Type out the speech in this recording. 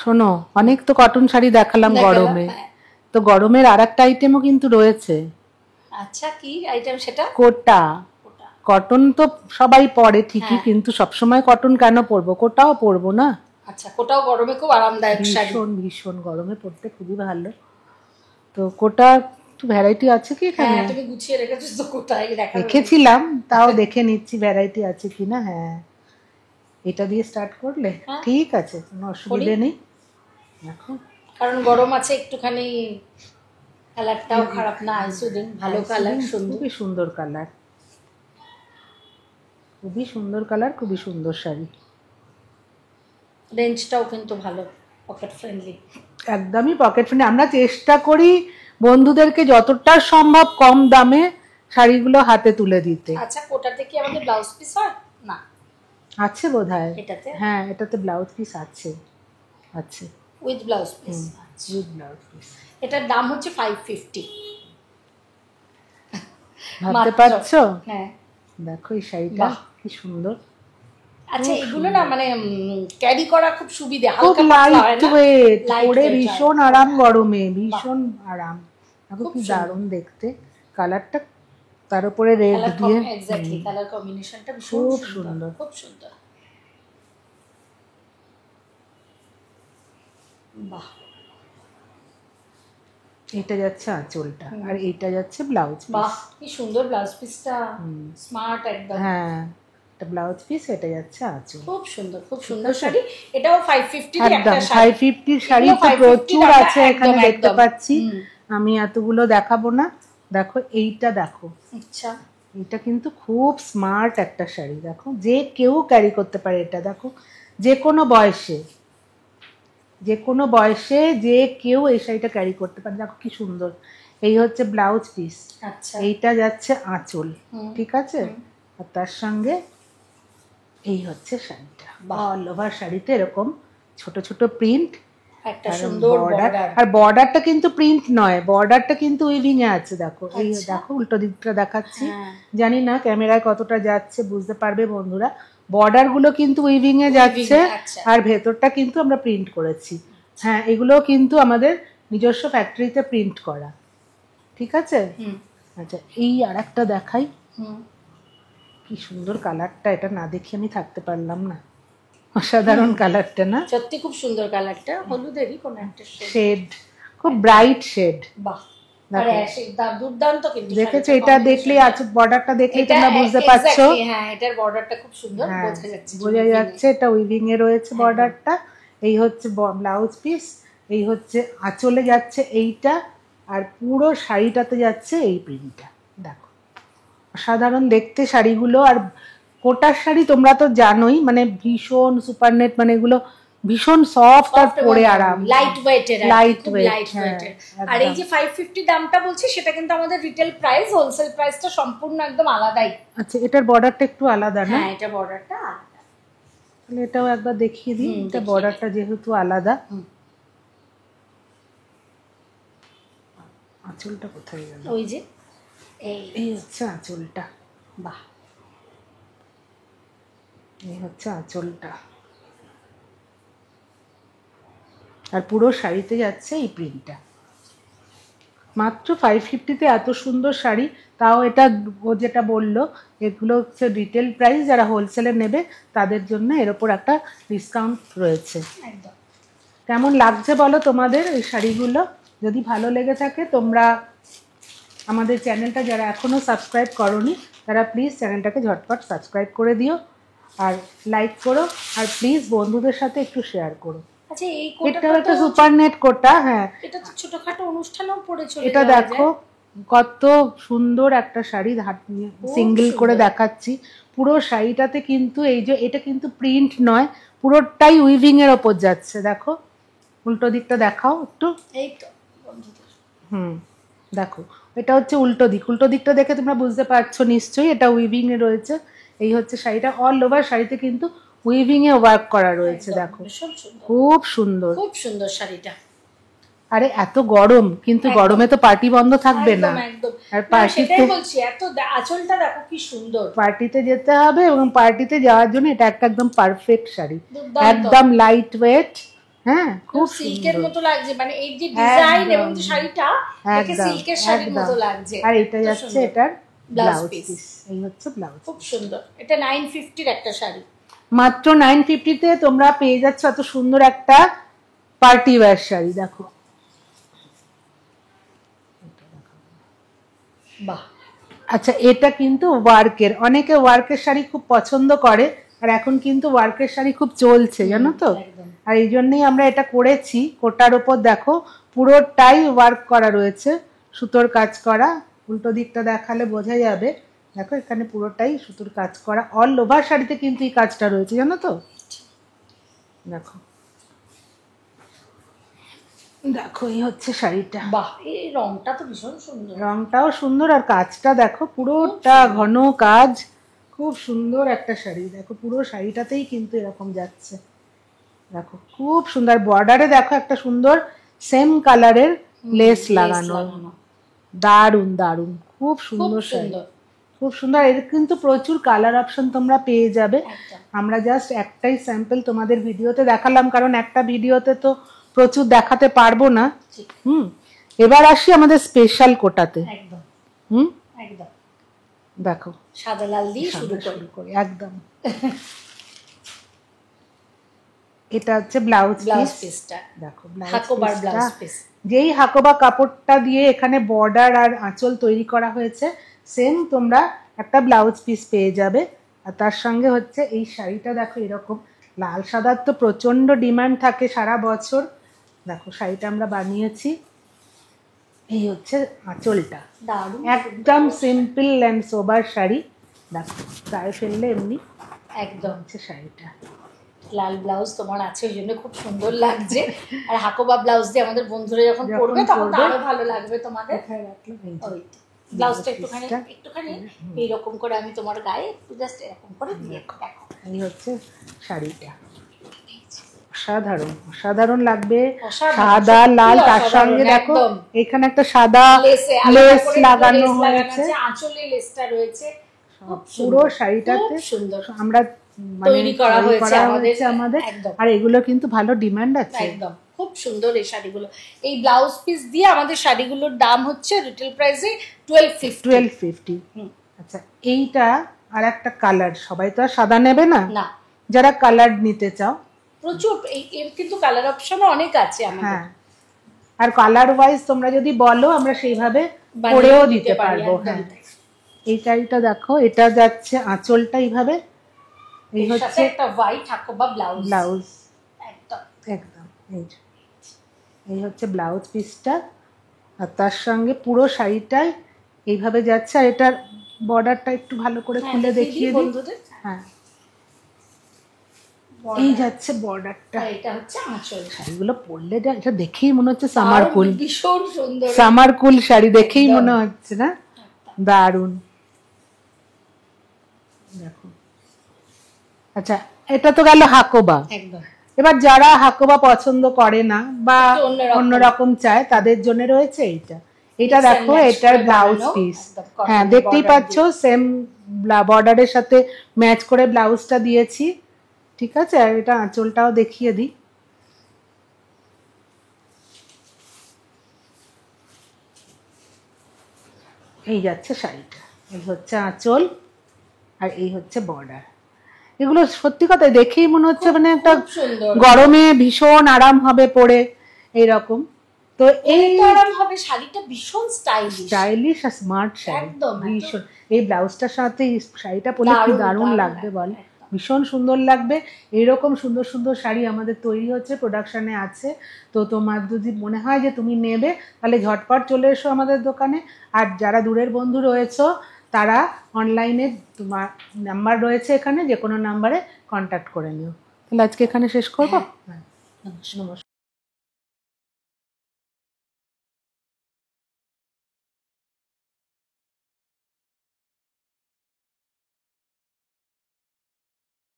শোনো, অনেক তো কটন শাড়ি দেখালাম গরমে, তো গরমের আরেকটা আইটেমও কিন্তু রয়েছে। আচ্ছা, কি আইটেম সেটা? কোটা। কটন তো সবাই পরে ঠিকই, কিন্তু সবসময় কটন কেন পরবো, কোটাও পরবো না। আচ্ছা, কোটাও গরমে খুব আরামদায়ক শাড়ি, ভীষণ ভীষণ গরমে পরতে খুবই ভালো। তো কোটা একটু ভ্যারাইটি আছে কি এখানে? হ্যাঁ, তুমি গুছিয়ে রেখেছো তো কোটায় দেখা রেখেছিলাম, তাও দেখে নিচ্ছি ভ্যারাইটি আছে কিনা। হ্যাঁ, এটা দিয়ে স্টার্ট করলে ঠিক আছে, কোনো অসুবিধা নেই। দেখো, কারণ গরম আছে একটুখানি, কালারটাও খারাপ না, আইসুদিন ভালো কালার, খুবই সুন্দর কালার, খুবই সুন্দর কালার, খুবই সুন্দর শাড়ি। রেঞ্জটাও কিন্তু ভালো, পকেট ফ্রেন্ডলি, একদমই পকেট ফ্রেন্ডলি। আমরা চেষ্টা করি বন্ধুদেরকে যতটা সম্ভব কম দামে শাড়িগুলো হাতে তুলে দিতে। আচ্ছা, কোটাতে কি আমাদের ব্লাউজ পিস হয় না? আছে বোধহয় এটাতে, হ্যাঁ এটাতে ব্লাউজ পিস আছে, আছে with blouse piece. With blouse piece. এটার দাম হচ্ছে 550। ভাবতে পারছো? হ্যাঁ, দেখো এই শাড়িটা কি সুন্দর। আচ্ছা, এগুলো না মানে ক্যারি করা খুব সুবিধা, খুব লাইট ওয়েট, পরে ভীষণ আরাম, গরমে ভীষণ আরাম। দেখো কি দারুণ দেখতে, কালারটা তার উপরে রেড দিয়ে, এক্স্যাক্টলি কালার কম্বিনেশনটা খুব সুন্দর, খুব সুন্দর। বাহ, এটা যাচ্ছে আঁচলটা, আর এইটা যাচ্ছে ব্লাউজ পিস। বাহ, কি সুন্দর ব্লাউজ পিসটা, স্মার্ট একদম। হ্যাঁ, এটা ব্লাউজ পিস, এটা যাচ্ছে আঁচল। খুব সুন্দর, খুব সুন্দর শাড়ি। এটাও 550 এর একটা শাড়ি। 550 শাড়ি তো প্রচুর আছে এখানে, দেখতে পাচ্ছি। আমি এতগুলো দেখাবো না। দেখো এইটা, দেখো আচ্ছা, এটা কিন্তু খুব স্মার্ট একটা শাড়ি। দেখো, যে কেউ ক্যারি করতে পারে এটা। দেখো, যে কোনো বয়সে, যে কোনো বয়সে যে কেউ এই শাড়িটা ক্যারি করতে পারে। দেখো কি সুন্দর। এই হচ্ছে ব্লাউজ পিস, আচ্ছা, এইটা যাচ্ছে আঁচল, ঠিক আছে। আর তার সঙ্গে এই হচ্ছে শাড়িটা। অল ওভার শাড়িতে এরকম ছোট ছোট প্রিন্ট, একটা সুন্দর বর্ডার। আর বর্ডারটা কিন্তু প্রিন্ট নয়, বর্ডারটা কিন্তু উইভিং এ আছে। দেখো এই দেখো, উল্টো দিকটা দেখাচ্ছি, জানি না ক্যামেরায় কতটা যাচ্ছে, বুঝতে পারবে বন্ধুরা। বর্ডার গুলো কিন্তু উইভিং এ যাচ্ছে, আর ভেতরটা কিন্তু আমরা প্রিন্ট করেছি। হ্যাঁ, এগুলো কিন্তু আমাদের নিজস্ব ফ্যাক্টরিতে প্রিন্ট করা, ঠিক আছে। আচ্ছা, এই আর একটা দেখাই, কি সুন্দর কালারটা, এটা না দেখে আমি থাকতে পারলাম না। অসাধারণ কালারটা না? সত্যি খুব সুন্দর কালারটা, হলুদেরই কোন একটা শেড, খুব ব্রাইট শেড। বাহ, আরে সেটা দুর্দান্ত কিন্তু। দেখেছো, এটা দেখলেই আছে, বর্ডারটা দেখলেই তোমরা বুঝতে পারছো। হ্যাঁ, এটার বর্ডারটা খুব সুন্দর, বোঝা যাচ্ছে, বোঝা যাচ্ছে এটা উইভিং এ রয়েছে বর্ডারটা। এই হচ্ছে ব্লাউজ পিস, এই হচ্ছে আঁচলে যাচ্ছে এইটা, আর পুরো শাড়িটাতে যাচ্ছে এই প্রিন্টটা। দেখো, অসাধারণ দেখতে শাড়িগুলো। আর কোটার শাড়ি তোমরা তো জানোই, মানে ভীষণ সুপারনেট, মানে এগুলো ভীষণ সফট আর পরে আরাম, লাইট ওয়েটের, লাইট ওয়েট। আর এই যে 550 দামটা বলছি, সেটা কিন্তু আমাদের রিটেল প্রাইস, হোলসেল প্রাইসটা সম্পূর্ণ একদম আলাদাই। আচ্ছা, এটার বর্ডারটা একটু আলাদা না? হ্যাঁ, এটা বর্ডারটা আলাদা। তাহলে এটাও একবার দেখিয়ে দিই, এটা বর্ডারটা যেহেতু আলাদা। আঁচলটা কোথায় গেল? ওই যে এই হচ্ছে আঁচলটা। বাহ, এই হচ্ছে আঁচলটা, আর পুরো শাড়িতে যাচ্ছে এই প্রিন্টটা। মাত্র 550-তে এত সুন্দর শাড়ি, তাও এটা ও যেটা বললো, এগুলো হচ্ছে রিটেল প্রাইস, যারা হোলসেলে নেবে তাদের জন্য এর ওপর একটা ডিসকাউন্ট রয়েছে। একদম। কেমন লাগছে বলো তোমাদের এই শাড়িগুলো? যদি ভালো লেগে থাকে, তোমরা আমাদের চ্যানেলটা যারা এখনও সাবস্ক্রাইব করোনি, তারা প্লিজ চ্যানেলটাকে ঝটপট সাবস্ক্রাইব করে দিও, আর লাইক করো, আর প্লিজ বন্ধুদের সাথে একটু শেয়ার করো। আচ্ছা, এই কোটাটা একটা সুপারনেট কোটা। হ্যাঁ, এটা তো ছোটখাটো অনুষ্ঠানেও পরে চলে। এটা দেখো কত সুন্দর একটা শাড়ি, সিঙ্গেল করে দেখাচ্ছি। পুরো শাড়িটাতে কিন্তু এই যে, এটা কিন্তু প্রিন্ট নয়, পুরোটাই উইভিং এর ওপর যাচ্ছে। দেখো, উল্টো দিকটা দেখাও একটু। এই তো বন্ধুদের, দেখো, এটা হচ্ছে উল্টো দিক। উল্টো দিকটা দেখে তোমরা বুঝতে পারছো নিশ্চয়ই, এটা উইভিং এ রয়েছে। এই হচ্ছে শাড়িটা, অল ওভার শাড়িতে কিন্তু উইভিং এ ওয়ার্ক করা রয়েছে। দেখো, খুব সুন্দর, খুব সুন্দর শাড়িটা। আরে এত গরম, কিন্তু গরমে তো পার্টি বন্ধ থাকবে না। আর পার্টিতে বলছি, এত আঁচলটা দেখো কি সুন্দর। পার্টিতে যেতে হবে, এবং পার্টিতে যাওয়ার জন্য এটা একটা একদম পারফেক্ট শাড়ি, একদম লাইট ওয়েট, হ্যাঁ খুব সিল্কের মতো লাগছে, মানে এই যে ডিজাইন এবং যে শাড়িটা দেখে সিল্কের শাড়ির মতো লাগছে। আর এটা যাচ্ছে এটার ব্লাউজ পিস, এই হচ্ছে ব্লাউজ। খুব সুন্দর, এটা 950 এর একটা শাড়ি, মাত্র 950 তে তোমরা পেয়ে যাচ্ছ এত সুন্দর একটা পার্টি ওয়্যার শাড়ি। দেখো বাহ। আচ্ছা এটা কিন্তু ওয়ার্কের, অনেকে ওয়ার্কের শাড়ি খুব পছন্দ করে, আর এখন কিন্তু ওয়ার্কের শাড়ি খুব চলছে জানো তো, আর এই জন্যই আমরা এটা করেছি। কোটার ওপর দেখো পুরোটাই ওয়ার্ক করা রয়েছে, সুতোর কাজ করা, উল্টো দিকটা দেখালে বোঝা যাবে। দেখো এখানে পুরোটাই সুতোর কাজ করা, অল ওভার শাড়িতে কিন্তু এই কাজটা রয়েছে জানো তো। দেখো দেখো এই হচ্ছে শাড়িটা। বাহ, এই রংটা তো ভীষণ সুন্দর, রংটাও সুন্দর, আর কাজটা দেখো পুরোটা ঘন কাজ, খুব সুন্দর একটা শাড়ি। দেখো পুরো শাড়িটাতেই কিন্তু এরকম যাচ্ছে, দেখো খুব সুন্দর। বর্ডারে দেখো একটা সুন্দর সেম কালারের লেস লাগানো, দারুন দারুন, খুব সুন্দর শাড়ি, খুব সুন্দর। এর কিন্তু প্রচুর কালার অপশন তোমরা পেয়ে যাবে। আমরা জাস্ট একটাই স্যাম্পল তোমাদের ভিডিওতে দেখালাম, কারণ একটা ভিডিওতে তো প্রচুর দেখাতে পারবো না। এবার আসি আমাদের স্পেশাল কোটাতে। একদম একদম দেখো সাদা লাল দিয়ে শুরু করি একদম। এটা হচ্ছে ব্লাউজ পিসটা, দেখো হাকোবার ব্লাউজ পিস। যেই হাকোবা কাপড়টা দিয়ে এখানে বর্ডার আর আঁচল তৈরি করা হয়েছে, সেম তোমরা একটা ব্লাউজ পিস পেয়ে যাবে। আর তার সঙ্গে হচ্ছে এই শাড়িটা দেখো, এরকম লাল সাদার তো প্রচন্ড ডিমান্ড থাকে সারা বছর। দেখো শাড়িটা আমরা বানিয়েছি, এই হচ্ছে আঁচলটা, একদম সিম্পল অ্যান্ড সোবার শাড়ি। দেখো গায়ে ফেললে এমনি একদম হচ্ছে শাড়িটা। লাল ব্লাউজ তোমার আছে, ওই জন্য খুব সুন্দর লাগছে। আর হাকোবা ব্লাউজ দিয়ে আমাদের বন্ধুরা যখন পরবে তখন তো আরো ভালো লাগবে তোমাদের। ব্লাউজটা একটুখানি এইরকম করে আমি তোমার গায়ে জাস্ট এরকম করে দিয়ে দেখো, এই হচ্ছে শাড়িটা। অসাধারণ অসাধারণ লাগবে, সাদা লাল, তার সঙ্গে দেখো এখানে একটা সাদা লেস লাগানো হয়েছে, আঁচলে লেসটা রয়েছে, পুরো শাড়িটাতে সুন্দর আমরা তৈরি করা হয়েছে আমাদের। আর এগুলো কিন্তু ভালো ডিমান্ড আছে, একদম খুব সুন্দর এই শাড়িগুলো। এই ব্লাউজ পিস দিয়ে আমাদের শাড়িগুলোর দাম হচ্ছে রিটেল প্রাইসে 1250। আচ্ছা এইটা আর একটা কালার, সবাই তো আর সাদা নেবে না, যারা কালার নিতে চাও প্রচুর, এর কিন্তু কালার অপশনও অনেক আছে আমাদের। হ্যাঁ, আর কালার ওয়াইজ তোমরা যদি বলো আমরা সেইভাবে করেও দিতে পারবো। হ্যাঁ, এই শাড়িটা দেখো, এটা যাচ্ছে আঁচলটা এইভাবে, এই হচ্ছে একটা হোয়াইট হাকোবা ব্লাউজ, একদম এই হচ্ছে ব্লাউজ পিসটা। আর তার সঙ্গে পুরো শাড়িটাই এইভাবে যাচ্ছে। আর এটার বর্ডারটা একটু ভালো করে খুলে দেখিয়ে দিই। হ্যাঁ, এই যাচ্ছে বর্ডারটা, এটা হচ্ছে আঁচল। শাড়িগুলো পরলে এটা দেখেই মনে হচ্ছে সামার কুল, ভীষণ সুন্দর সামার কুল শাড়ি দেখেই মনে হচ্ছে না, দারুন। দেখো আচ্ছা এটা তো গেল হাকোবা। এবার যারা হাকোবা পছন্দ করে না বা অন্যরকম চায় তাদের জন্য রয়েছে এইটা। এটা দেখো এটার ব্লাউজ পিস, হ্যাঁ দেখতেই পাচ্ছ সেম বর্ডারের সাথে ম্যাচ করে ব্লাউজটা দিয়েছি, ঠিক আছে। আর এটা আঁচলটাও দেখিয়ে দিই, এই যাচ্ছে শাড়িটা, এই হচ্ছে আঁচল আর এই হচ্ছে বর্ডার। এগুলো সত্যি কথা দেখেই মনে হচ্ছে মানে একটা গরমে ভীষণ আরাম হবে পরে এইরকম। তো এই আরাম হবে, শাড়িটা ভীষণ স্টাইলিশ আর স্মার্ট শাড়ি, ভীষণ। এই ব্লাউজটার সাথে এই শাড়িটা পরলে কি দারুণ লাগবে বল, ভীষণ সুন্দর লাগবে। এইরকম সুন্দর সুন্দর শাড়ি আমাদের তৈরি হচ্ছে, প্রোডাকশনে আছে। তো তোমার যদি মনে হয় যে তুমি নেবে তাহলে ঝটপট চলে এসো আমাদের দোকানে। আর যারা দূরের বন্ধু রয়েছে তারা অনলাইনে তোমার নাম্বার রয়েছে এখানে, যে কোনো নাম্বারে কন্ট্যাক্ট করে নিও। তাহলে আজকে এখানে শেষ করবো। নমস্কার।